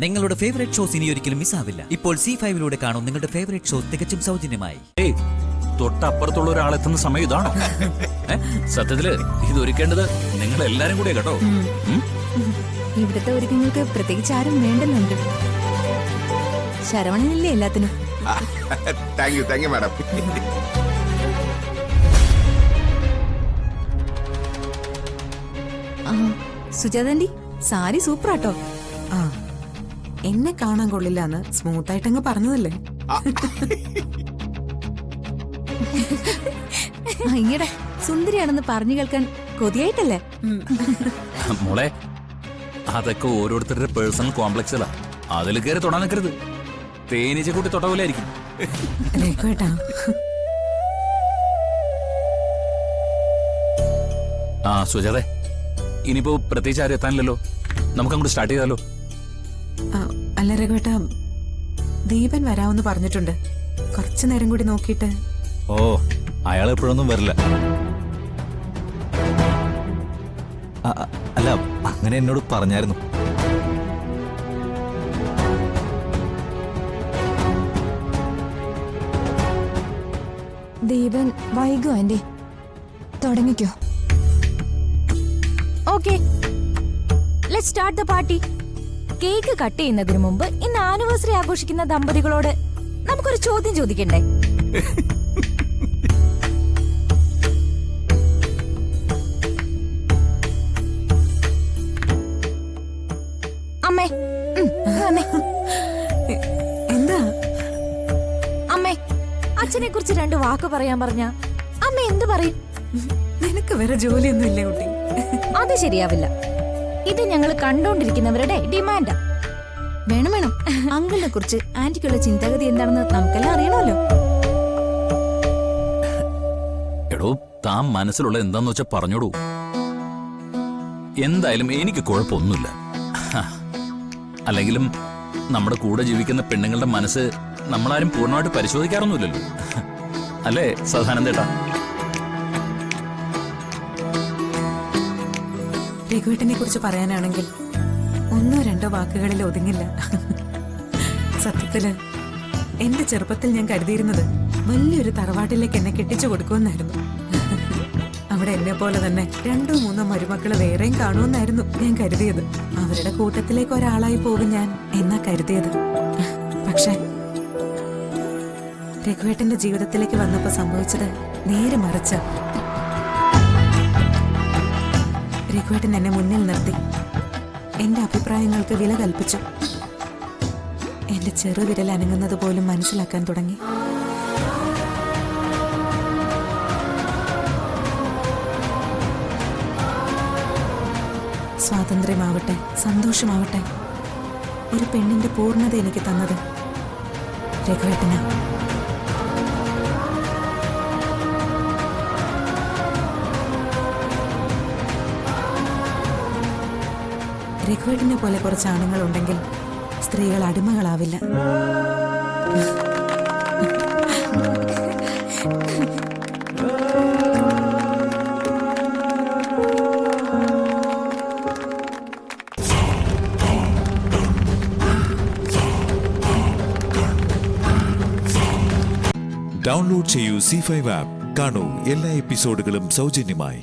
നിങ്ങളുടെ favourite shows ഇനി ഒരിക്കലും മിസ്സാവില്ല. ഇപ്പോൾ C5 കാണും നിങ്ങളുടെ ഫേവറേറ്റ് ഷോസ് തികച്ചും സൗജന്യമായി. തൊട്ടപ്പുറത്തുള്ള ഒരാളെത്തുന്ന സമയം ഇതാണോ? സത്യത്തില് ഇത് ഒരുക്കേണ്ടത് നിങ്ങൾ എല്ലാരും കൂടെ കേട്ടോ. ഇവിടുത്തെ ഒരുക്കങ്ങൾക്ക് പ്രത്യേകിച്ച് ആരും വേണ്ടെന്നുണ്ട്. ശരവണനില്ലേ എല്ലാത്തിനും. Thank you madam. Sujatha aunty, sari സൂപ്പറാട്ടോ. ആ, എന്നെ കാണാൻ കൊള്ളില്ലാന്ന് സ്മൂത്ത് ആയിട്ടങ്ങ് പറഞ്ഞതല്ലേ. ഇങ്ങടെ സുന്ദരിയാണെന്ന് പറഞ്ഞു കേൾക്കാൻ കൊതിയായിട്ടല്ലേ? മോളെ, അതൊക്കെ ഓരോരുത്തരുടെ പേഴ്സണൽ കോംപ്ലക്സുകളാ. അതിൽ കയറി തൊടാൻ നിൽക്കരുത്. തേനീച്ച കൂട്ടി തൊട്ടപോലായിരിക്കും. രഘുവേട്ടാ, ആ സുജാതെ, ഇനിയിപ്പോ പ്രത്യേകിച്ച് ആരും എത്താനില്ലല്ലോ. നമുക്കങ്ങോട്ട് സ്റ്റാർട്ട് ചെയ്താലോ? അല്ല രഘുവേട്ടാ, ദീപൻ വരാമെന്ന് പറഞ്ഞിട്ടുണ്ട്. കുറച്ചു നേരം കൂടി നോക്കിയിട്ട്. ഓ, അയാൾ എപ്പോഴൊന്നും വരില്ല. അല്ല, അങ്ങനെ എന്നോട് പറഞ്ഞായിരുന്നു. ദീപൻ വൈകു ആന്റി, തുടങ്ങിക്കോ. Okay, let's start the party. Cake cut ചെയ്യുന്നതിന് മുമ്പ് ഇന്ന് ആനിവേഴ്സറി ആഘോഷിക്കുന്ന ദമ്പതികളോട് നമുക്കൊരു ചോദ്യം ചോദിക്കണ്ടേ? അമ്മേ, എന്താ അമ്മേ, അച്ഛനെ കുറിച്ച് 2 വാക്ക് പറയാൻ പറഞ്ഞ അമ്മ എന്ത് പറയും? നിനക്ക് വേറെ ജോലിയൊന്നും ഇല്ലേ കുട്ടി? അത് ശരിയാവില്ല. ഇത് ഞങ്ങൾ കണ്ടോണ്ടിരിക്കുന്നവരുടെ ഡിമാൻഡാ. വേണം വേണം. അങ്കിളിനെ കുറിച്ച് ആന്റിക്കുള്ള ചിന്താഗതി എന്താണെന്ന് നമുക്കെല്ലാം അറിയണമല്ലോ. എടോ, താൻ മനസ്സിലുള്ള എന്താന്ന് വെച്ചാ പറഞ്ഞോടൂ. എന്തായാലും എനിക്ക് കുഴപ്പമൊന്നുമില്ല. അല്ലെങ്കിലും നമ്മുടെ കൂടെ ജീവിക്കുന്ന പെണ്ണുങ്ങളുടെ മനസ്സ് നമ്മളാരും പൂർണ്ണമായിട്ട് പരിശോധിക്കാറൊന്നുമില്ലല്ലോ, അല്ലേ സദാനന്ദേട്ടാ? രഘുവേട്ടനെ കുറിച്ച് പറയാനാണെങ്കിൽ 1-2 വാക്കുകളിൽ ഒതുങ്ങില്ല. സത്യത്തില് എന്റെ ചെറുപ്പത്തിൽ ഞാൻ കരുതിയിരുന്നത് വലിയൊരു തറവാട്ടിലേക്ക് എന്നെ കെട്ടിച്ചു കൊടുക്കുമെന്നായിരുന്നു. അവിടെ എന്നെ പോലെ തന്നെ 2-3 മരുമക്കള് വേറെയും കാണുമെന്നായിരുന്നു ഞാൻ കരുതിയത്. അവരുടെ കൂട്ടത്തിലേക്ക് ഒരാളായി പോകും ഞാൻ എന്നാ കരുതിയത്. പക്ഷെ രഘുവേട്ടന്റെ ജീവിതത്തിലേക്ക് വന്നപ്പോ സംഭവിച്ചത് നേരെ മറിച്ച. രഘുവേട്ടൻ എന്നെ മുന്നിൽ നിർത്തി എന്റെ അഭിപ്രായങ്ങൾക്ക് വില കൽപ്പിച്ചു. എന്റെ ചെറുവിരൽ അനങ്ങുന്നത് പോലും മനസ്സിലാക്കാൻ തുടങ്ങി. സ്വാതന്ത്ര്യമാവട്ടെ, സന്തോഷമാവട്ടെ, ഒരു പെണ്ണിന്റെ പൂർണ്ണത എനിക്ക് തന്നത് രഘുവേട്ടനാ. രഘുവേട്ടനെ പോലെ കുറച്ച് ആണുങ്ങളുണ്ടെങ്കിൽ സ്ത്രീകൾ അടിമകളാവില്ല. ഡൗൺലോഡ് ചെയ്യൂ C5 ആപ്പ്. കാണൂ എല്ലാ എപ്പിസോഡുകളും സൗജന്യമായി.